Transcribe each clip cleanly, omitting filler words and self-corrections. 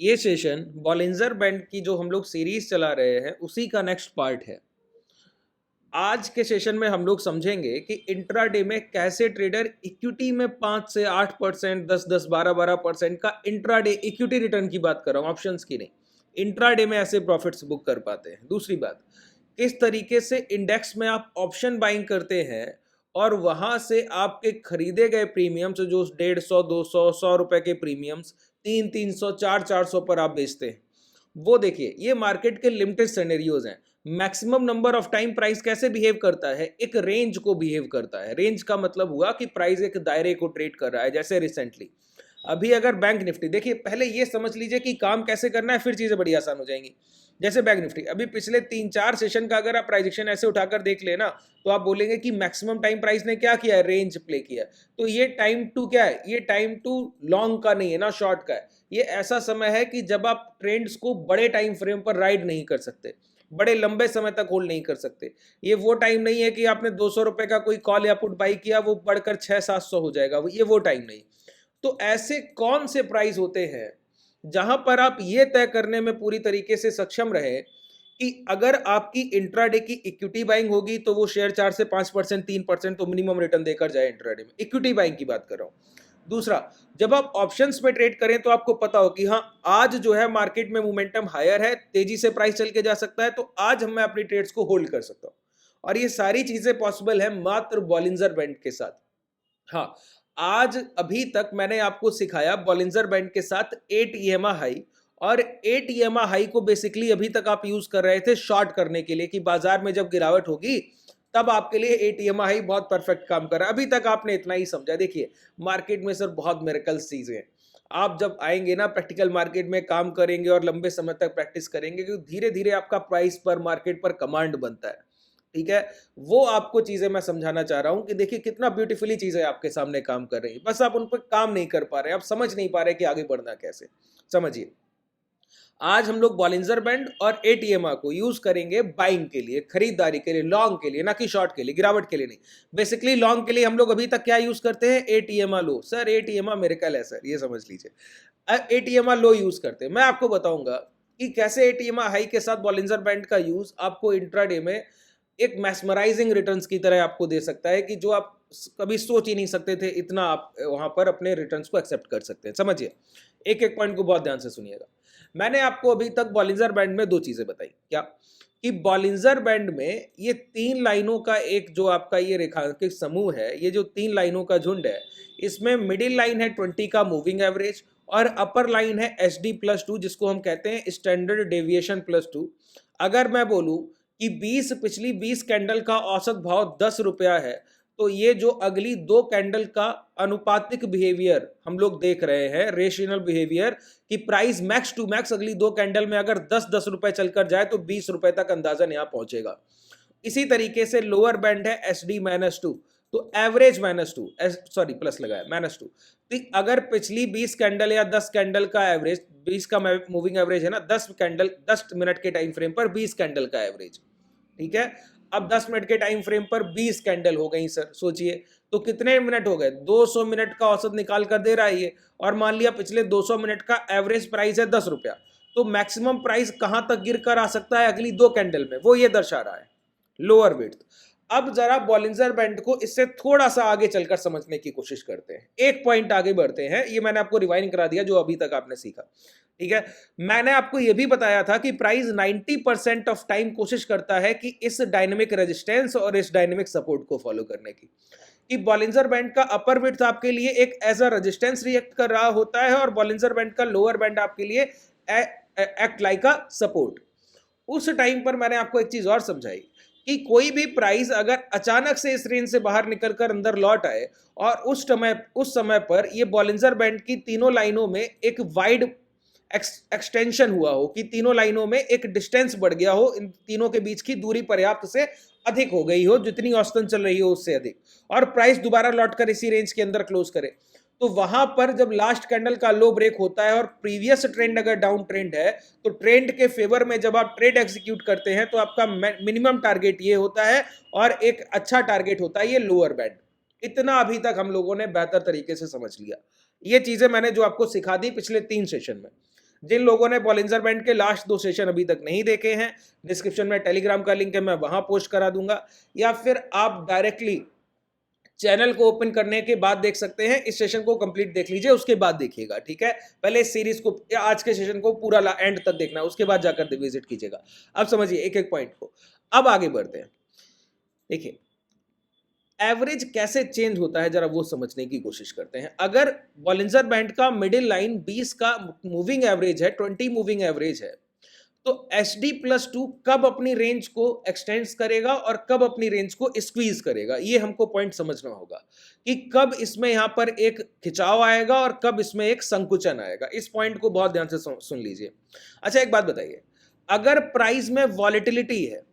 ये session Bollinger band की जो हम लोग सीरीज चला रहे हैं उसी का नेक्स्ट पार्ट है। आज के सेशन में हम लोग समझेंगे कि इंट्राडे में कैसे ट्रेडर इक्विटी में 5 से 8%, 10-10, 12-12% का इंट्राडे इक्विटी रिटर्न की बात कर रहा हूँ, ऑप्शंस की नहीं। इंट्राडे में ऐसे प्रॉफिट्स बुक कर पाते हैं। दूसरी बात, किस तरीके से इंडेक्स में आप ऑप्शन बाइंग करते हैं और वहां से आपके खरीदे गए प्रीमियम्स जो 150, 200, 100 रुपए के प्रीमियम्स 300, 400 पर आप बेचते हैं, वो देखिए। ये मार्केट के लिमिटेड सिनेरियोज हैं। Maximum number of time price कैसे बिहेव करता है, एक रेंज को बिहेव करता है। रेंज का मतलब हुआ कि प्राइस एक दायरे को ट्रेड कर रहा है। जैसे रिसेंटली अभी अगर बैंक निफ्टी देखिए, पहले ये समझ लीजिए कि काम कैसे करना है, फिर चीजें बड़ी आसान हो जाएंगी। जैसे बैंक निफ्टी अभी पिछले 3-4 सेशन का अगर आप प्राइजेक्शन ऐसे उठाकर देख लेना, तो आप बोलेंगे कि मैक्सिमम टाइम प्राइस ने क्या किया है, रेंज प्ले किया है। तो ये टाइम टू क्या है, ये टाइम टू लॉन्ग का नहीं है ना, शॉर्ट का है। ये ऐसा समय है कि जब आप ट्रेंड्स को बड़े टाइम फ्रेम पर राइड नहीं कर सकते, बड़े लंबे समय तक होल्ड नहीं कर सकते। ये वो टाइम नहीं है कि आपने 200 रुपए का कोई कॉल या पुट बाई किया, वो बढ़कर 600-700 हो जाएगा, ये वो टाइम नहीं। तो ऐसे कौन से प्राइस होते हैं जहां पर आप ये तय करने में पूरी तरीके से सक्षम रहे कि अगर आपकी इंट्राडे की इक्विटी बाइंग होगी तो वो शेयर 4 से 5%, 3% तो मिनिमम रिटर्न देकर जाए। इंट्राडे में इक्विटी बाइंग की बात कर रहा हूं। दूसरा, जब आप ऑप्शंस में ट्रेड करें तो आपको पता हो कि हाँ, आज जो है मार्केट में मोमेंटम हायर है, तेजी से प्राइस चल के जा सकता है, तो आज मैं अपनी ट्रेड्स को होल्ड कर सकता हूं। और ये सारी चीजें पॉसिबल है मात्र बॉलिंजर बैंड के साथ। हाँ, आज अभी तक मैंने आपको सिखाया बॉलिंजर बैंड के साथ 8 ईएमए हाई, और 8 ईएमए हाई को बेसिकली अभी तक आप यूज कर रहे थे शॉर्ट करने के लिए कि बाजार में जब गिरावट होगी तब आपके लिए 8 ईएमए हाई बहुत परफेक्ट काम कर रहा है। अभी तक आपने इतना ही समझा। देखिए, मार्केट में सर बहुत मिरेकल्स चीजें हैं। आप जब आएंगे ना, प्रैक्टिकल मार्केट में काम करेंगे और लंबे समय तक प्रैक्टिस करेंगे, क्योंकि धीरे धीरे आपका प्राइस पर मार्केट पर कमांड बनता है। ठीक है, वो आपको चीजें मैं समझाना चाह रहा हूं कि देखिए कितना ब्यूटीफुली चीजें आपके सामने काम कर रही है, बस आप उन पर काम नहीं कर पा रहे, आप समझ नहीं पा रहे कि आगे बढ़ना कैसे। समझिए, आज हम लोग बॉलिंजर बैंड और एटीएमआर को यूज करेंगे बाइंग के लिए, खरीदारी के लिए, लॉन्ग के लिए, ना कि शॉर्ट के लिए, गिरावट के लिए नहीं। बेसिकली लॉन्ग के लिए हम लोग अभी तक क्या यूज करते हैं, एटीएमआर लो। सर एटीएमआर मेरेकल है सर, ये समझ लीजिए। एटीएमआर लो यूज करते हैं। मैं आपको बताऊंगा कि कैसे एटीएमआर हाई के साथ बॉलिंजर बैंड का यूज आपको इंट्राडे में एक मैस्मराइजिंग रिटर्न्स की तरह आपको दे सकता है कि जो आप कभी सोच ही नहीं सकते थे, इतना आप वहां पर अपने रिटर्न्स को एक्सेप्ट कर सकते हैं। समझिए, एक एक पॉइंट को बहुत ध्यान से सुनिएगा। मैंने आपको अभी तक बॉलिंजर बैंड में दो चीजें बताई, क्या कि बॉलिंजर बैंड में ये 3 लाइनों का एक जो आपका ये रेखांकित समूह है, ये जो 3 लाइनों का झुंड है, इसमें मिडिल लाइन है 20 का मूविंग एवरेज, और अपर लाइन है SD+2 जिसको हम कहते हैं स्टैंडर्ड डेविएशन +2। अगर मैं बोलूं कि पिछली 20 कैंडल का औसत भाव 10 रुपया है, तो ये जो अगली 2 कैंडल का अनुपातिक बिहेवियर हम लोग देख रहे हैं, रेशनल बिहेवियर, कि प्राइस मैक्स टू मैक्स अगली 2 कैंडल में अगर 10-10 रुपए चलकर जाए तो 20 रुपए तक अंदाजन यहां पहुंचेगा। इसी तरीके से लोअर बैंड है SD-2, तो एवरेज -2, सॉरी प्लस लगाया -2। तो अगर पिछली 20 कैंडल या 10 कैंडल का एवरेज, 20 का मूविंग एवरेज है ना, 10 कैंडल 10 मिनट के टाइम फ्रेम पर 20 कैंडल का एवरेज, ठीक है। अब 10 मिनट के टाइम फ्रेम पर 20 कैंडल हो गई सर, सोचिए तो कितने मिनट हो गए, 200 मिनट का औसत निकाल कर दे रहा है ये। और मान लिया पिछले 200 मिनट का एवरेज प्राइस है 10 रुपया, तो मैक्सिमम प्राइस कहां तक गिर कर आ सकता है अगली 2 कैंडल में, वो ये दर्शा रहा है, लोअर विड्थ। अब जरा बॉलिंजर बैंड को इससे थोड़ा सा आगे चलकर समझने की कोशिश करते हैं, एक पॉइंट आगे बढ़ते हैं। ये मैंने आपको रिवाइंड करा दिया जो अभी तक आपने सीखा, ठीक है। मैंने आपको यह भी बताया था कि प्राइस 90% ऑफ टाइम कोशिश करता है कि इस डायनेमिक रेजिस्टेंस और इस डायनेमिक सपोर्ट को फॉलो करने की, कि बॉलिंजर बैंड का अपर विड्थ आपके लिए एक एज अ रेजिस्टेंस रिएक्ट कर रहा होता है, और बॉलिंजर बैंड का लोअर बैंड आपके लिए एक्ट लाइक अ सपोर्ट। उस टाइम पर मैंने आपको एक चीज और समझाई कि कोई भी प्राइस अगर अचानक से इस रेंज से बाहर निकलकर अंदर लौट आए, और उस समय पर ये बॉलिंजर बैंड की तीनों लाइनों में एक वाइड एक्सटेंशन हुआ हो, कि तीनों लाइनों में एक डिस्टेंस बढ़ गया हो, इन तीनों के बीच की दूरी पर्याप्त से अधिक हो गई हो, जितनी औसतन चल रही हो उससे अधिक, और प्राइस दोबारा लौटकर इसी रेंज के अंदर क्लोज करे, तो वहां पर जब लास्ट कैंडल का लो ब्रेक होता है और प्रीवियस ट्रेंड अगर डाउन ट्रेंड है, तो ट्रेंड के फेवर में जब आप ट्रेड एग्जीक्यूट करते हैं तो आपका मिनिमम टारगेट ये होता है, और एक अच्छा टारगेट होता है ये लोअर बैंड। इतना अभी तक हम लोगों ने बेहतर तरीके से समझ लिया। ये चीजें मैंने जो आपको सिखा दी पिछले 3 सेशन में। जिन लोगों ने बॉलिंजर बैंड के लास्ट 2 सेशन अभी तक नहीं देखे हैं, डिस्क्रिप्शन में टेलीग्राम का लिंक है, मैं वहां पोस्ट करा दूंगा, या फिर आप डायरेक्टली चैनल को ओपन करने के बाद देख सकते हैं। इस सेशन को कंप्लीट देख लीजिए, उसके बाद देखिएगा, ठीक है। पहले इस सीरीज को, आज के सेशन को पूरा एंड तक देखना, उसके बाद जाकर विजिट कीजिएगा। अब समझिए एक एक पॉइंट को। अब आगे बढ़ते हैं। देखिए एवरेज कैसे चेंज होता है, जरा वो समझने की कोशिश करते हैं। अगर बॉलिंजर बैंड का मिडिल लाइन 20 का मूविंग एवरेज है, 20 मूविंग एवरेज है, तो HD+2 कब अपनी रेंज को एक्सटेंड्स करेगा और कब अपनी रेंज को स्क्वीज करेगा, ये हमको पॉइंट समझना होगा कि कब इसमें यहां पर एक खिंचाव आएगा और कब इसमें एक संकुचन आएगा। इस पॉइंट को बहुत ध्यान से सुन लीजिए। अच्छा एक बात बताइए, अगर प्राइस में वॉलेटिलिटी है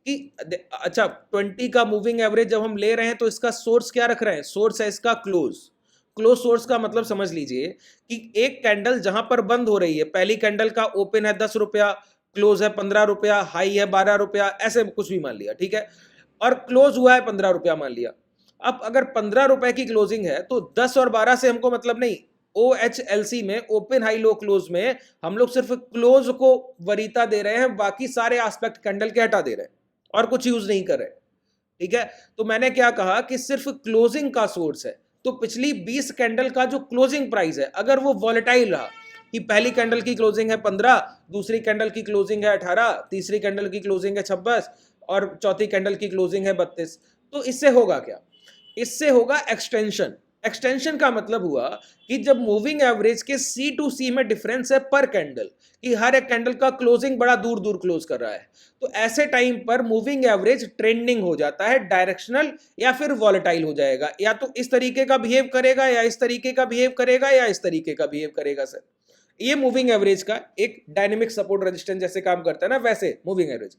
कि अच्छा 20 का मूविंग एवरेज जब हम ले रहे हैं तो इसका सोर्स क्या रख रहे हैं, सोर्स है इसका क्लोज सोर्स का मतलब समझ लीजिए कि एक कैंडल जहां पर बंद हो रही है, पहली कैंडल का ओपन है 10 रुपया, क्लोज है 15 रुपया, हाई है 12 रुपया, ऐसे कुछ भी मान लिया, ठीक है, और क्लोज हुआ है 15 रुपया मान लिया। अब अगर 15 रुपए की क्लोजिंग है तो 10 और 12 से हमको मतलब नहीं। OHLC में, ओपन हाई लो क्लोज में, हम लोग सिर्फ क्लोज को वरीयता दे रहे हैं, बाकी सारे एस्पेक्ट कैंडल के हटा दे रहे हैं और कुछ यूज नहीं कर रहे, ठीक है। तो मैंने क्या कहा कि सिर्फ क्लोजिंग का सोर्स है, तो पिछली 20 कैंडल का जो क्लोजिंग प्राइस है, अगर वो वॉलेटाइल रहा कि पहली कैंडल की क्लोजिंग है 15, दूसरी कैंडल की क्लोजिंग है 18, तीसरी कैंडल की क्लोजिंग है 26 और चौथी कैंडल की क्लोजिंग है 32, तो इससे होगा क्या, इससे होगा एक्सटेंशन। एक्सटेंशन का मतलब हुआ कि जब मूविंग एवरेज के C टू C में डिफरेंस है पर कैंडल, कि हर एक कैंडल का क्लोजिंग बड़ा दूर दूर क्लोज कर रहा है, तो ऐसे टाइम पर मूविंग एवरेज ट्रेंडिंग हो जाता है, डायरेक्शनल या फिर वॉलेटाइल हो जाएगा, या तो इस तरीके का बिहेव करेगा, या इस तरीके का बिहेव करेगा, या इस तरीके का बिहेव करेगा। सर ये मूविंग एवरेज का एक डायनेमिक सपोर्ट रेजिस्टेंस जैसे काम करता है ना, वैसे मूविंग एवरेज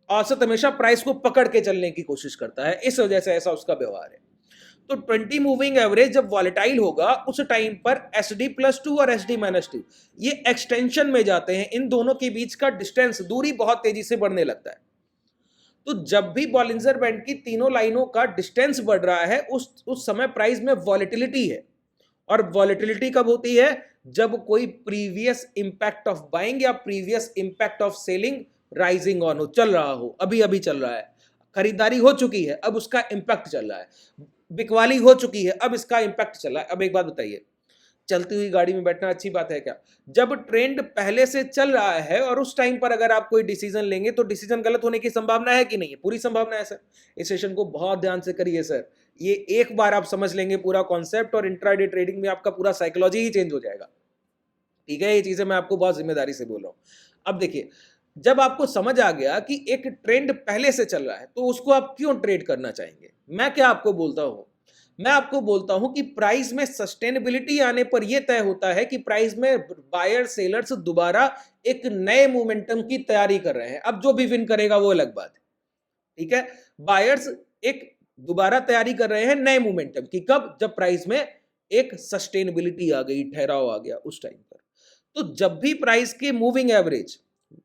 औसत हमेशा प्राइस को पकड़ के चलने की कोशिश करता है, इस वजह से ऐसा उसका व्यवहार है। तो 20 मूविंग एवरेज जब वॉलेटाइल होगा उस टाइम पर SD+2 और SD-2 ये एक्सटेंशन में जाते हैं, इन दोनों के बीच का डिस्टेंस, दूरी बहुत तेजी से बढ़ने लगता है। तो जब भी बॉलिंजर बैंड की तीनों लाइनों का डिस्टेंस बढ़ रहा है, उस समय प्राइस में वॉलेटिलिटी है। और वॉलेटिलिटी कब होती है, जब कोई प्रीवियस इंपैक्ट ऑफ बाइंग या previous impact of selling rising on हो, चल रहा हो, अभी अभी चल रहा है, खरीदारी हो चुकी है, अब उसका इंपैक्ट चल रहा है, बिकवाली हो चुकी है, अब इसका इंपैक्ट चल रहा है। अब एक बात बताइए, चलती हुई गाड़ी में बैठना अच्छी बात है क्या? जब ट्रेंड पहले से चल रहा है और उस टाइम पर अगर आप कोई डिसीजन लेंगे तो डिसीजन गलत होने की संभावना है कि नहीं है? पूरी संभावना है सर। इस सेशन को बहुत ध्यान से करिए सर, ये एक बार आप समझ लेंगे पूरा कॉन्सेप्ट और इंट्राडे ट्रेडिंग में आपका पूरा साइकोलॉजी ही चेंज हो जाएगा, ठीक है। ये चीजें मैं आपको बहुत जिम्मेदारी से बोल रहा हूं। अब देखिए, जब आपको समझ आ गया कि एक ट्रेंड पहले से चल रहा है तो उसको आप क्यों ट्रेड करना चाहेंगे, मैं क्या आपको बोलता हूं, मैं आपको बोलता हूं कि प्राइस में सस्टेनेबिलिटी आने पर यह तय होता है कि प्राइस में बायर सेलर्स दोबारा एक नए मोमेंटम की तैयारी कर रहे हैं। अब जो भी विन करेगा वो अलग बात है, ठीक है। बायर्स एक दोबारा तैयारी कर रहे हैं नए मोमेंटम की, कब, जब प्राइस में एक सस्टेनेबिलिटी आ गई, ठहराव आ गया, उस टाइम पर। तो जब भी प्राइस के मूविंग एवरेज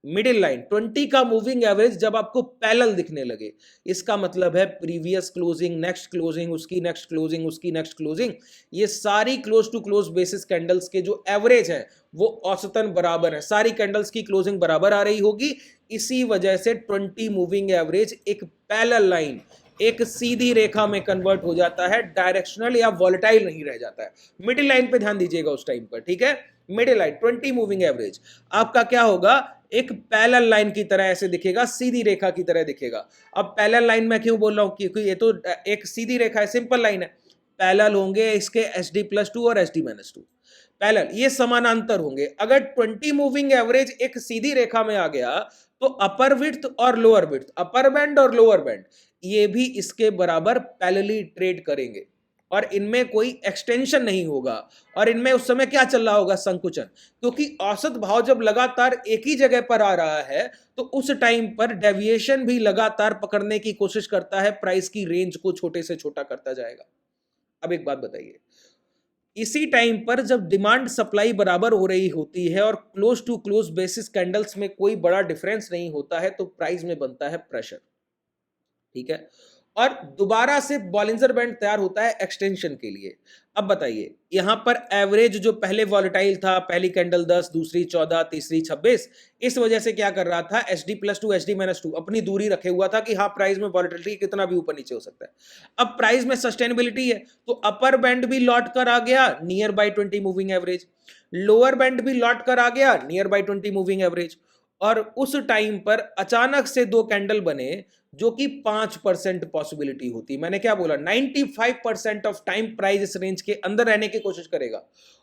मिडिल लाइन 20 का मूविंग एवरेज जब आपको पैरेलल दिखने लगे, इसका मतलब है प्रीवियस क्लोजिंग, नेक्स्ट क्लोजिंग, उसकी नेक्स्ट क्लोजिंग, उसकी नेक्स्ट क्लोजिंग, ये सारी close to close basis candles के जो एवरेज है वो औसतन बराबर है, सारी कैंडल्स की क्लोजिंग बराबर आ रही होगी। इसी वजह से 20 मूविंग एवरेज एक पैरेलल लाइन, एक सीधी रेखा में कन्वर्ट हो जाता है, डायरेक्शनल या वॉलेटाइल नहीं रह जाता है। मिडिल लाइन पे ध्यान दीजिएगा उस टाइम पर, ठीक है। मिडिल लाइन 20 मूविंग एवरेज आपका क्या होगा, एक पैरेलल लाइन की तरह ऐसे दिखेगा, सीधी रेखा की तरह दिखेगा। अब पैरेलल लाइन मैं क्यों बोल रहा हूं, क्योंकि ये तो एक सीधी रेखा है, सिंपल लाइन है। पैरेलल होंगे इसके SD+2 और SD-2 पैरेलल, ये समानांतर होंगे। अगर 20 मूविंग एवरेज एक सीधी रेखा में आ गया तो अपर विड्थ और लोअर विड्थ, अपर बैंड और लोअर बैंड, ये भी इसके बराबर पैरेलली ट्रेड करेंगे और इनमें कोई एक्सटेंशन नहीं होगा। और इनमें उस समय क्या चल रहा होगा, संकुचन, क्योंकि औसत भाव जब लगातार एक ही जगह पर आ रहा है तो उस टाइम पर डेविएशन भी लगातार पकड़ने की कोशिश करता है, प्राइस की रेंज को छोटे से छोटा करता जाएगा। अब एक बात बताइए, इसी टाइम पर जब डिमांड सप्लाई बराबर हो रही होती है और close to close basis candles में कोई बड़ा डिफरेंस नहीं होता है तो प्राइस में बनता है प्रेशर, ठीक है। और दोबारा से बॉलिंजर बैंड तैयार होता है एक्सटेंशन के लिए। अब बताइए, यहां पर एवरेज जो पहले वॉलेटाइल था, पहली कैंडल 10, दूसरी 14, तीसरी 26, इस वजह से क्या कर रहा था, H D plus two, H D minus two अपनी दूरी रखे हुआ था कि हाँ प्राइस में वॉलेटिलिटी कितना भी ऊपर नीचे हो सकता है। अब प्राइस में सस्टेनेबिलिटी है, तो अपर बैंड भी लौट कर आ गया near by 20 moving average, lower band भी लौट कर आ गया नियर बाई 20 मूविंग एवरेज। और उस टाइम पर अचानक से दो कैंडल बने जो कि 5% पॉसिबिलिटी होती। मैंने क्या बोला, 95% ऑफ टाइम प्राइस इस रेंज के अंदर रहने की कोशिश करेगा,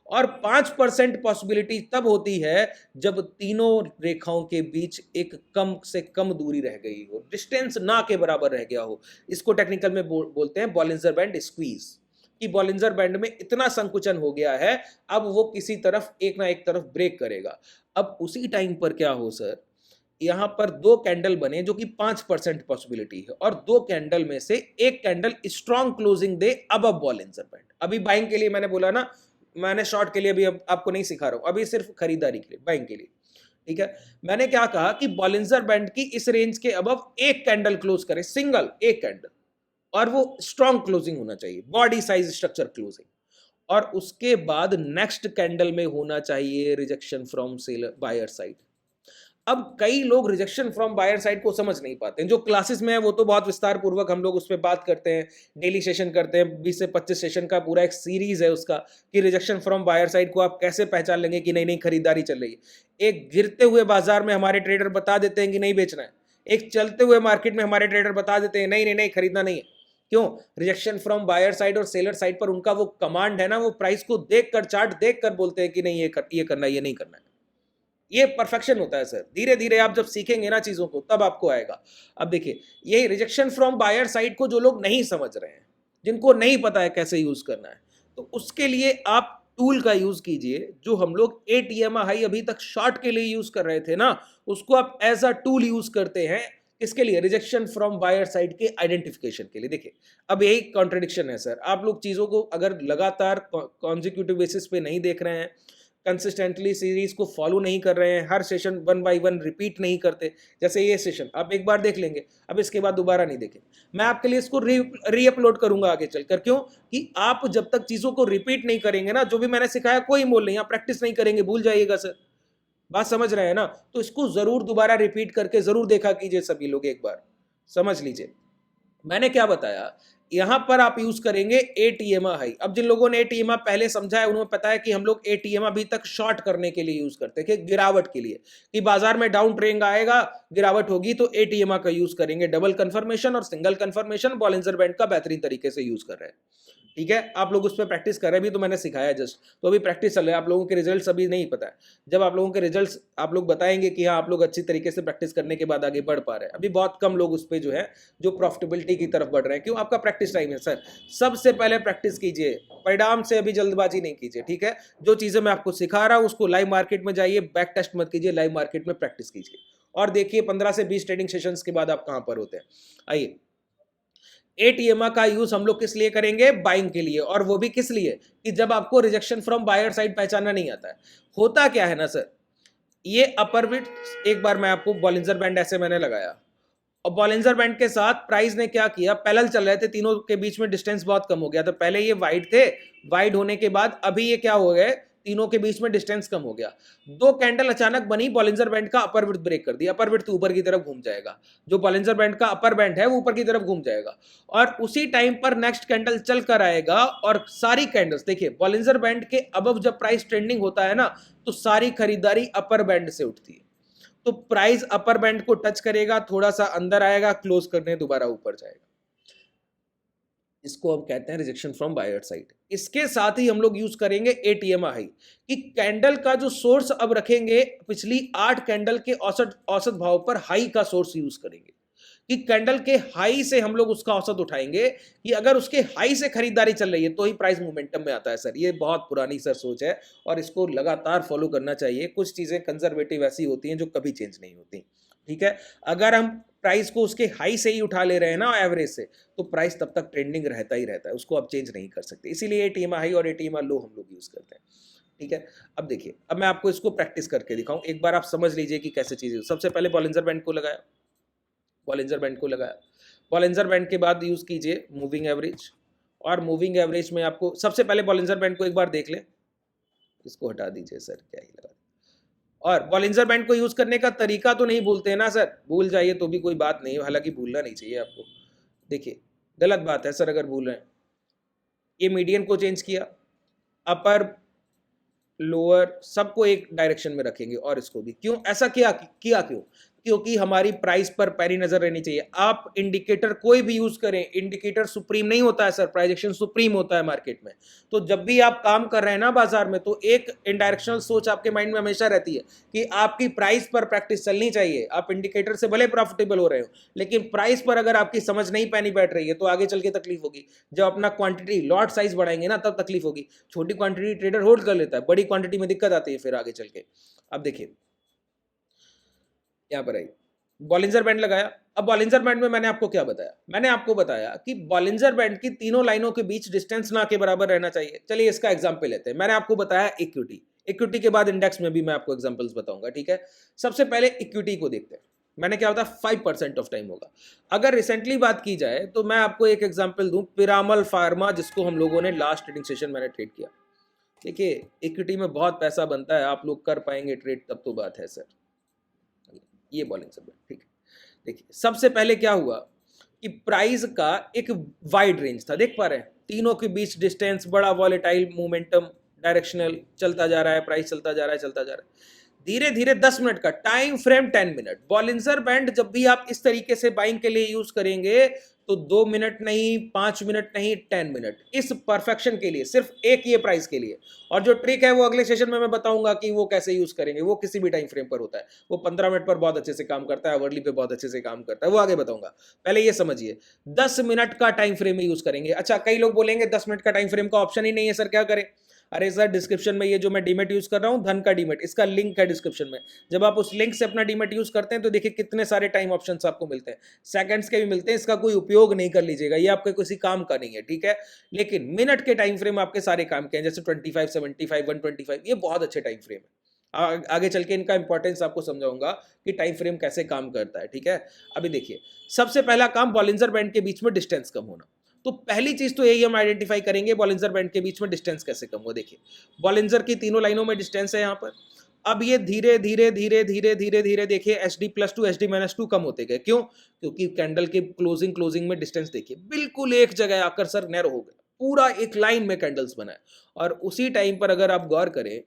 और 5% पॉसिबिलिटी तब होती है जब तीनों रेखाओं के बीच एक कम से कम दूरी रह गई हो, डिस्टेंस ना के बराबर रह गया हो। इसको टेक्निकल में बोलते हैं बॉलिंजर बैंड स्क्वीज, कि बॉलिंजर बैंड में इतना संकुचन हो गया है, अब वो किसी तरफ एक ना एक तरफ ब्रेक करेगा। अब उसी टाइम पर क्या हो सर, यहां पर दो कैंडल बने जो कि 5% पॉसिबिलिटी है, और दो कैंडल में से एक कैंडल स्ट्रॉन्ग क्लोजिंग दे अब बॉलिंजर बैंड। अभी बाइंग के लिए मैंने बोला ना, मैंने शॉर्ट के लिए अभी अब आपको नहीं सिखा रहा हूं, अभी सिर्फ खरीदारी के लिए, बाइंग के लिए, ठीक है। मैंने क्या कहा कि बॉलिंजर बैंड की इस रेंज के अबव एक कैंडल क्लोज करे, सिंगल एक कैंडल, और वो स्ट्रॉन्ग क्लोजिंग होना चाहिए, बॉडी साइज स्ट्रक्चर क्लोजिंग, और उसके बाद नेक्स्ट कैंडल में होना चाहिए rejection from seller buyer side. अब कई लोग रिजेक्शन फ्रॉम बायर साइड को समझ नहीं पाते हैं। जो क्लासेस में है वो तो बहुत विस्तार पूर्वक हम लोग उस पर बात करते हैं, डेली सेशन करते हैं, 20 से 25 सेशन का पूरा एक सीरीज है उसका, कि रिजेक्शन फ्रॉम बायर साइड को आप कैसे पहचान लेंगे कि नहीं खरीदारी चल रही है। एक गिरते हुए बाजार में हमारे ट्रेडर बता देते हैं कि नहीं बेचना है, एक चलते हुए मार्केट में हमारे ट्रेडर बता देते हैं नहीं खरीदना नहीं है। क्यों? रिजेक्शन फ्रॉम बायर साइड और सेलर साइड पर उनका वो कमांड है ना, वो प्राइस को देखकर, चार्ट देखकर बोलते हैं कि नहीं ये करना है, ये नहीं करना है। ये परफेक्शन होता है सर। धीरे धीरे आप जब सीखेंगे ना चीजों को, तब आपको आएगा। अब देखिए, ये रिजेक्शन फ्रॉम बायर साइड को जो लोग नहीं समझ रहे हैं, जिनको नहीं पता है कैसे यूज करना है, तो उसके लिए आप टूल का यूज कीजिए जो हम लोग एटीएम हाई अभी तक शॉर्ट के लिए यूज कर रहे थे ना, उसको आप एज अ टूल यूज करते हैं। इसके लिए रिजेक्शन फ्रॉम बायर साइड के आइडेंटिफिकेशन के लिए। देखिए, अब यही कॉन्ट्रडिक्शन है सर, आप लोग चीजों को अगर लगातार कॉन्जिक्यूटिव बेसिस पे नहीं देख रहे हैं, कंसिस्टेंटली सीरीज को फॉलो नहीं कर रहे हैं, हर सेशन 1 बाय 1 रिपीट नहीं करते, जैसे ये सेशन आप एक बार देख लेंगे, अब इसके बाद दोबारा नहीं देखेंगे। मैं आपके लिए इसको री अपलोड करूंगा आगे चलकर। क्यों? कि आप जब तक चीजों को रिपीट नहीं करेंगे ना, जो भी मैंने सिखाया कोई मोल नहीं, आप प्रैक्टिस नहीं करेंगे भूल जाइएगा सर। बात समझ रहे हैं ना? तो इसको जरूर दोबारा रिपीट करके जरूर देखा कीजिए, सभी लोग एक बार समझ लीजिए। मैंने क्या बताया, यहां पर आप यूज करेंगे एटीएम हाई। अब जिन लोगों ने एटीएम पहले समझा है, उन्हें पता है कि हम लोग एटीएम अभी तक शॉर्ट करने के लिए यूज करते हैं, कि गिरावट के लिए, कि बाजार में डाउन ट्रेंड आएगा, गिरावट होगी तो एटीएम का यूज करेंगे। डबल कंफर्मेशन और सिंगल कंफर्मेशन बॉलिंजर बैंड का बेहतरीन तरीके से यूज कर रहे हैं। ठीक है, आप लोग उस पर प्रैक्टिस कर रहे हैं, भी तो मैंने सिखाया जस्ट, तो अभी प्रैक्टिस चल रहा है। आप लोगों के रिजल्ट्स अभी नहीं पता है, जब आप लोगों के रिजल्ट्स आप लोग बताएंगे कि हाँ आप लोग अच्छी तरीके से प्रैक्टिस करने के बाद आगे बढ़ पा रहे हैं। अभी बहुत कम लोग उस पर जो है जो प्रॉफिटेबिलिटी की तरफ बढ़ रहे हैं। क्यों? आपका प्रैक्टिस टाइम है सर। सबसे पहले प्रैक्टिस कीजिए, परिणाम से अभी जल्दबाजी नहीं कीजिए। ठीक है, जो चीजें मैं आपको सिखा रहा हूं उसको लाइव मार्केट में जाइए, बैक टेस्ट मत कीजिए, लाइव मार्केट में प्रैक्टिस कीजिए, और देखिए 15 से 20 ट्रेडिंग सेशंस के बाद आप कहां पर होते हैं। आइए, एटीएम का यूज हम लोग किस लिए करेंगे? बाइंग के लिए, और वो भी किस लिए? कि जब आपको रिजेक्शन फ्रॉम बायर साइड पहचानना नहीं आता है। होता क्या है ना सर, ये अपर विड्थ, एक बार मैं आपको बॉलिंजर बैंड ऐसे मैंने लगाया, और बॉलिंजर बैंड के साथ प्राइस ने क्या किया, पैरेलल चल रहे थे, तीनों के बीच में डिस्टेंस बहुत कम हो गया। तो पहले ये वाइड थे, वाइड होने के बाद अभी ये क्या हो गए, तीनों के बीच में डिस्टेंस कम हो गया। दो कैंडल अचानक बनी, बॉलिंजर बैंड का अपर विड्थ ब्रेक कर दिया, अपर विड्थ ऊपर की तरफ घूम जाएगा, जो बॉलिंजर बैंड का अपर बैंड है वो ऊपर की तरफ घूम जाएगा, और उसी टाइम पर नेक्स्ट कैंडल चल कर आएगा। और सारी कैंडल्स देखिए, बॉलिंजर बैंड के अबव जब प्राइस ट्रेंडिंग होता है ना, तो सारी खरीदारी अपर बैंड से उठती है। तो प्राइस अपर बैंड को टच करेगा, थोड़ा सा अंदर आएगा, क्लोज करने दोबारा ऊपर जाएगा। इसको हम कहते हैं रिजेक्शन फ्रॉम बायर साइड। इसके साथ ही हम लोग यूज करेंगे एटीएम हाई, कि कैंडल का जो सोर्स अब रखेंगे, पिछली 8 कैंडल के औसत औसत भाव पर हाई का सोर्स यूज करेंगे, कि कैंडल के हाई से हम लोग उसका औसत उठाएंगे, कि अगर उसके हाई से खरीदारी चल रही है तो ही प्राइस मोमेंटम में आता है सर। ये बहुत पुरानी सर सोच है, और इसको लगातार फॉलो करना चाहिए। कुछ चीजें कंजर्वेटिव ऐसी होती हैं जो कभी चेंज नहीं होती। ठीक है, अगर हम प्राइस को उसके हाई से ही उठा ले रहे हैं ना, एवरेज से, तो प्राइस तब तक ट्रेंडिंग रहता ही रहता है, उसको आप चेंज नहीं कर सकते। इसीलिए एटीएम हाई और एटीएम लो हम लोग यूज करते हैं। ठीक है, अब देखिए, अब मैं आपको इसको प्रैक्टिस करके दिखाऊं, एक बार आप समझ लीजिए कि कैसे चीजें। सबसे पहले बॉलिंजर बैंड को लगाया, बॉलिंजर बैंड को लगाया, बॉलिंजर बैंड के बाद यूज कीजिए मूविंग एवरेज, और मूविंग एवरेज में आपको सबसे पहले बॉलिंजर बैंड को एक बार देख लें, इसको हटा दीजिए सर, क्या ही लगा। और बॉलिंजर बैंड को यूज करने का तरीका तो नहीं भूलते हैं ना सर, भूल जाइए तो भी कोई बात नहीं, हालांकि भूलना नहीं चाहिए आपको। देखिए गलत बात है सर अगर भूल रहे हैं। ये मीडियन को चेंज किया, अपर लोअर सबको एक डायरेक्शन में रखेंगे, और इसको भी क्यों ऐसा किया क्यों? क्योंकि हमारी प्राइस पर पैरी नजर रहनी चाहिए। आप इंडिकेटर कोई भी यूज करें, इंडिकेटर सुप्रीम नहीं होता है सर, प्राइस एक्शन सुप्रीम होता है मार्केट में। तो जब भी आप काम कर रहे हैं ना बाजार में, तो एक इनडायरेक्शनल सोच आपके माइंड में हमेशा रहती है कि आपकी प्राइस पर प्रैक्टिस चलनी चाहिए। आप इंडिकेटर से भले प्रॉफिटेबल हो रहे हो, लेकिन प्राइस पर अगर आपकी समझ नहीं पैनी बैठ रही है तो आगे चल के तकलीफ होगी। जब अपना क्वांटिटी लॉट साइज बढ़ाएंगे ना, तब तकलीफ होगी। छोटी क्वांटिटी ट्रेडर होल्ड कर लेता है, बड़ी क्वांटिटी में दिक्कत आती है फिर आगे चल के। अब देखिए यहाँ पर आई बॉलिंजर बैंड लगाया। अब बॉलिंजर बैंड में मैंने आपको क्या बताया? मैंने आपको बताया कि बॉलिंजर बैंड की तीनों लाइनों के बीच डिस्टेंस ना के बराबर रहना चाहिए। चलिए इसका एग्जांपल लेते हैं। मैंने आपको बताया इक्विटी, इक्विटी के बाद इंडेक्स में भी मैं आपको एग्जांपल्स बताऊंगा, ठीक है। सबसे पहले इक्विटी को देखते हैं। मैंने क्या बताया? 5% ऑफ टाइम होगा। अगर रिसेंटली बात की जाए तो मैं आपको एक एग्जाम्पल दूं, पिरामल फार्मा, जिसको हम लोगों ने लास्ट ट्रेडिंग सेशन मैंने ट्रेड किया। देखिए इक्विटी में बहुत पैसा बनता है, आप लोग कर पाएंगे ट्रेड तब तो बात है सर। ये बॉलिंजर बैंड, ठीक है। देखिए सबसे पहले क्या हुआ कि प्राइस का एक वाइड रेंज था, देख पा रहे हैं, तीनों के बीच डिस्टेंस, बड़ा वॉलेटाइल मोमेंटम, डायरेक्शनल चलता जा रहा है, प्राइस चलता जा रहा है, चलता जा रहा है। धीरे धीरे 10 मिनट का time frame, 10 minute Bollinger band जब भी आप इस तरीके से बाइंग के लिए यूज करेंगे तो 2 मिनट नहीं, 5 मिनट नहीं, 10 मिनट, इस परफेक्शन के लिए, सिर्फ एक ये प्राइस के लिए। और जो ट्रिक है वो अगले सेशन में मैं बताऊंगा कि वो कैसे यूज करेंगे। वो किसी भी टाइम फ्रेम पर होता है, वो 15 मिनट पर बहुत अच्छे से काम करता है, आवरली पे बहुत अच्छे से काम करता है, वो आगे बताऊंगा। पहले ये समझिए 10 मिनट का टाइम फ्रेम में यूज करेंगे। अच्छा कई लोग बोलेंगे 10 मिनट का टाइम फ्रेम का ऑप्शन ही नहीं है सर, क्या करें? अरे सर डिस्क्रिप्शन में ये जो मैं डीमेट यूज कर रहा हूं, धन का डीमेट, इसका लिंक है डिस्क्रिप्शन में। जब आप उस लिंक से अपना डीमेट यूज करते हैं तो देखिए कितने सारे टाइम ऑप्शंस आपको मिलते हैं, सेकंड्स के भी मिलते हैं। इसका कोई उपयोग नहीं कर लीजिएगा, ये आपके किसी काम का नहीं है, ठीक है। लेकिन मिनट के टाइम फ्रेम आपके सारे काम के हैं, जैसे 25, 75, 125, ये बहुत अच्छे टाइम फ्रेम है। आगे चल के इनका इंपॉर्टेंस आपको समझाऊंगा कि टाइम फ्रेम कैसे काम करता है, ठीक है। अभी देखिए सबसे पहला काम, बॉलिंजर बैंड के बीच में डिस्टेंस कम होना। तो पहली चीज तो यही हम आइडेंटिफाई करेंगे, बॉलिंजर बैंड के बीच में डिस्टेंस कैसे कम हो। देखिए बॉलिंजर की तीनों लाइनों में डिस्टेंस है यहाँ पर। अब ये धीरे धीरे धीरे धीरे धीरे धीरे देखिए SD+2 SD-2 कम होते गए। क्यों? क्योंकि कैंडल के क्लोजिंग में डिस्टेंस देखिए बिल्कुल एक जगह आकर सर नैरो हो गया, पूरा एक लाइन में कैंडल्स बनाए। और उसी टाइम पर अगर आप गौर करें,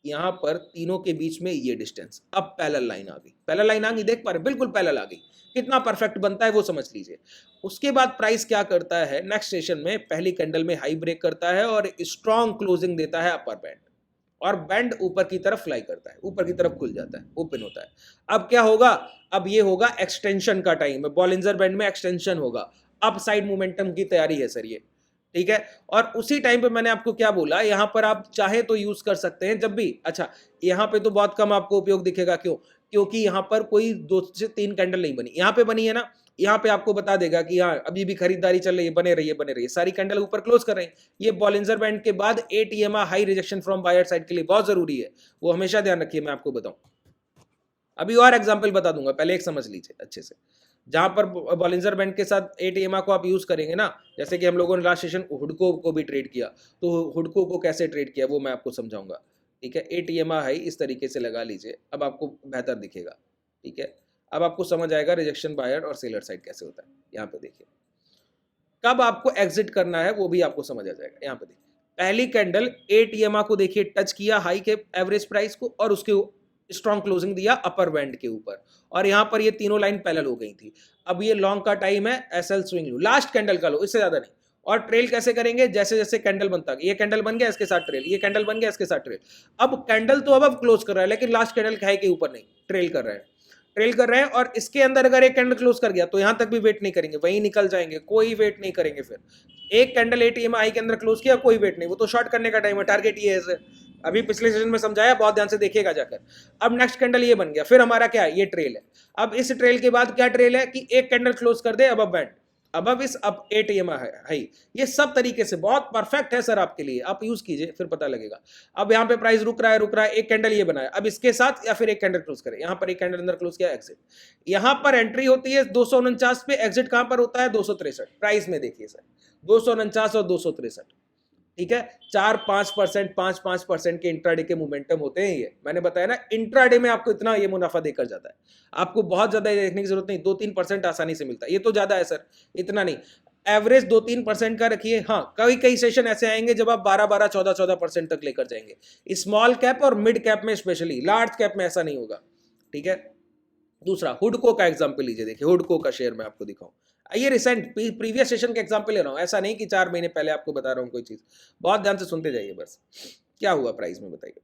यहाँ पर तीनों के बीच में ये डिस्टेंस, अब पैरेलल लाइन आ गई, पैरेलल लाइन आ गई, देख पा रहे, बिल्कुल पैरेलल आ गई। कितना परफेक्ट बनता है वो समझ लीजिए। उसके बाद प्राइस क्या करता है, नेक्स्ट सेशन में पहली कैंडल में हाई ब्रेक करता है और स्ट्रॉन्ग क्लोजिंग देता है अपर बैंड, और बैंड ऊपर की तरफ फ्लाई करता है, ऊपर की तरफ खुल जाता है, ओपन होता है। अब क्या होगा? अब ये होगा एक्सटेंशन का टाइम है, बॉलिंजर बैंड में एक्सटेंशन होगा, अप साइड मोमेंटम की तैयारी है सर ये, ठीक है। और उसी टाइम पे मैंने आपको क्या बोला, यहां पर आप चाहे तो यूज कर सकते हैं जब भी। अच्छा यहां पे तो बहुत कम आपको उपयोग दिखेगा, क्यों? क्योंकि यहां पर कोई 2 से 3 कैंडल नहीं बनी, यहां पे बनी है ना, यहाँ पे आपको बता देगा कि हाँ अभी भी खरीदारी चल रही है, बने रहिए बने रहिए, सारी कैंडल ऊपर क्लोज कर रहे हैं। ये बॉलिंजर बैंड के बाद 8 EMA high rejection from buyer side के लिए बहुत जरूरी है, वो हमेशा ध्यान रखिए, मैं आपको बताऊं। अभी और एग्जांपल बता दूंगा, पहले एक समझ लीजिए अच्छे से। जहां पर बॉलिंजर बैंड के साथ 8 EMA को आप यूज करेंगे ना, जैसे कि हम लोगों ने लास्ट सेशन हुडको को भी ट्रेड किया, तो हुडको को कैसे ट्रेड किया वो मैं आपको समझाऊंगा, ठीक है। 8 EMA हाई इस तरीके से लगा लीजिए, अब आपको बेहतर दिखेगा, ठीक है। अब आपको समझ आएगा रिजेक्शन बायर और सेलर साइड कैसे होता है। यहाँ पे देखिए कब आपको एग्जिट करना है वो भी आपको समझ आ जाएगा। यहाँ पे देखिए पहली कैंडल 8 EMA को देखिए टच किया हाई के एवरेज प्राइस को, और उसके स्ट्रॉन्ग क्लोजिंग दिया अपर बैंड के ऊपर, और यहाँ पर ये तीनों लाइन पैरेलल हो गई थी। अब ये लॉन्ग का टाइम है, SL swing low, last candle का लो, इससे ज्यादा नहीं। और ट्रेल कैसे करेंगे? जैसे जैसे कैंडल बनता है, ये कैंडल बन गया इसके साथ ट्रेल, ये कैंडल बन गया इसके साथ ट्रेल। अब कैंडल तो अब क्लोज कर रहा है, लेकिन लास्ट कैंडल हाई के ऊपर नहीं, ट्रेल कर रहा है, ट्रेल कर रहे हैं। और इसके अंदर अगर एक कैंडल क्लोज कर गया तो यहां तक भी वेट नहीं करेंगे, वहीं निकल जाएंगे, कोई वेट नहीं करेंगे। फिर एक कैंडल 8 EMA हाई के अंदर क्लोज किया, कोई वेट नहीं, वो तो शॉर्ट करने का टाइम है, टारगेट ये है, अभी पिछले सेशन में समझाया, बहुत ध्यान से देखिएगा जाकर। अब नेक्स्ट कैंडल ये बन गया, फिर हमारा क्या है, ये ट्रेल है। अब इस ट्रेल के बाद क्या ट्रेल है कि एक कैंडल क्लोज कर दे अब बैंड, अब इस अब 8 EMI है। ये सब तरीके से बहुत परफेक्ट है सर आपके लिए, आप यूज कीजिए फिर पता लगेगा। अब यहाँ पे प्राइस रुक रहा है, एक कैंडल ये बनाया, अब इसके साथ या फिर एक कैंडल क्लोज करें, यहाँ पर एक कैंडल अंदर क्लोज किया, एग्जिट। यहाँ पर एंट्री होती है 249 पे, एग्जिट कहां पर होता है 263। प्राइस में देखिए सर 249 और 263, ठीक है। 4-5%, 5-5% के इंट्राडे के मोमेंटम होते हैं ये, मैंने बताया ना इंट्राडे में आपको इतना ये मुनाफा देकर जाता है, आपको बहुत ज्यादा देखने की जरूरत नहीं, 2-3% आसानी से मिलता है, ये तो ज्यादा है सर, इतना नहीं, एवरेज 2-3% का रखिए। हाँ कई कई सेशन ऐसे आएंगे जब आप 12-12, 14-14% तक लेकर जाएंगे, स्मॉल कैप और मिड कैप में स्पेशली, लार्ज कैप में ऐसा नहीं होगा, ठीक है। दूसरा हुडको का एग्जांपल लीजिए, देखिए हुडको का शेयर मैं आपको दिखाऊं, ये रिसेंट प्रीवियस सेशन का एग्जांपल ले रहा हूं, ऐसा नहीं कि 4 महीने पहले आपको बता रहा हूं कोई चीज, बहुत ध्यान से सुनते जाइए बस। क्या हुआ प्राइस में बताइए,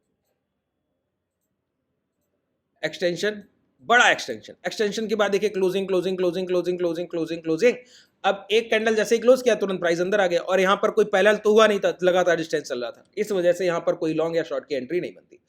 एक्सटेंशन, बड़ा एक्सटेंशन, एक्सटेंशन के बाद देखिए closing closing closing closing closing closing closing, अब एक कैंडल जैसे ही क्लोज किया तुरंत प्राइस अंदर आ गया, और यहां पर कोई पैरेलल तो हुआ नहीं था, लगातार डिस्टेंस चल रहा था, इस वजह से यहां पर कोई लॉन्ग या शॉर्ट की एंट्री नहीं बनती।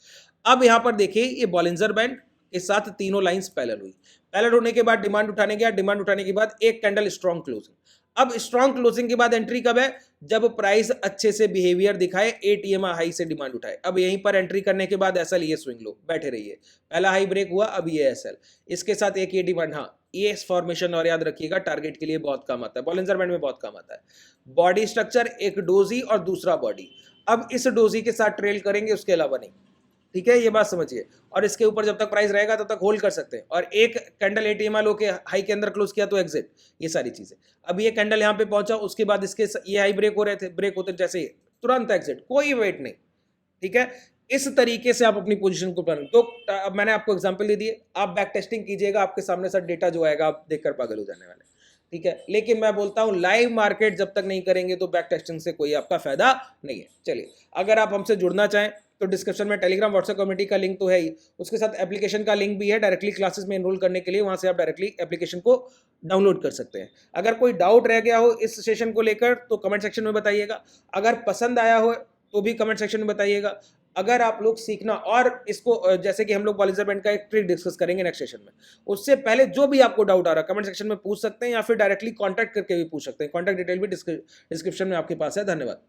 अब यहां पर देखिए ये बॉलिंजर बैंड के साथ तीनों लाइंस पैरेलल हुई, पैरेलल होने के बाद डिमांड उठाने गया, डिमांड उठाने के बाद एक कैंडल स्ट्रॉन्ग क्लोजिंग। अब स्ट्रॉन्ग क्लोजिंग के बाद एंट्री कब है, जब प्राइस अच्छे से बिहेवियर दिखाए, 8 EMI हाई से डिमांड उठाए, अब यहीं पर एंट्री करने के बाद ऐसा लिए स्विंग लो, बैठे रहिए, पहला हाई ब्रेक हुआ, अब ये एसएल, इसके साथ एक ये डिमांड, हाँ ये फॉर्मेशन और याद रखिएगा टारगेट के लिए बहुत काम आता है, बॉलिंजर बैंड में बहुत काम आता है। बॉडी स्ट्रक्चर एक डोजी और दूसरा बॉडी, अब इस डोजी के साथ ट्रेल करेंगे, उसके अलावा नहीं, ठीक है, ये बात समझिए। और इसके ऊपर जब तक प्राइस रहेगा तब तक होल्ड कर सकते हैं, और एक कैंडल 8 EMI लो के हाई के अंदर क्लोज किया तो एग्जिट, ये सारी चीजें। अब ये कैंडल यहाँ पे पहुंचा, उसके बाद इसके ये हाई ब्रेक हो रहे थे, ब्रेक होते जैसे ही तुरंत एग्जिट, कोई वेट नहीं, ठीक है। इस तरीके से आप अपनी पोजीशन को प्लान, तो अब मैंने आपको एग्जांपल दे दिए, आप बैक टेस्टिंग कीजिएगा, आपके सामने सर डेटा जो आएगा आप देखकर पागल हो जाने वाले, ठीक है। लेकिन मैं बोलता हूं लाइव मार्केट जब तक नहीं करेंगे तो बैक टेस्टिंग से कोई आपका फायदा नहीं है। चलिए, अगर आप हमसे जुड़ना चाहें तो डिस्क्रिप्शन में टेलीग्राम व्हाट्सएप कम्युनिटी का लिंक तो है ही, उसके साथ एप्लीकेशन का लिंक भी है, डायरेक्टली क्लासेस में एनरोल करने के लिए वहां से आप डायरेक्टली एप्लीकेशन को डाउनलोड कर सकते हैं। अगर कोई डाउट रह गया हो इस सेशन को लेकर तो कमेंट सेक्शन में बताइएगा, अगर पसंद आया हो तो भी कमेंट सेक्शन में बताइएगा। अगर आप लोग सीखना, और इसको जैसे कि हम लोग बॉलिंजर बैंड का एक ट्रिक डिस्कस करेंगे नेक्स्ट सेशन में, उससे पहले जो भी आपको डाउट आ रहा है कमेंट सेक्शन में पूछ सकते हैं, या फिर डायरेक्टली कॉन्टैक्ट करके भी पूछ सकते हैं, कॉन्टैक्ट डिटेल भी डिस्क्रिप्शन में आपके पास है। धन्यवाद।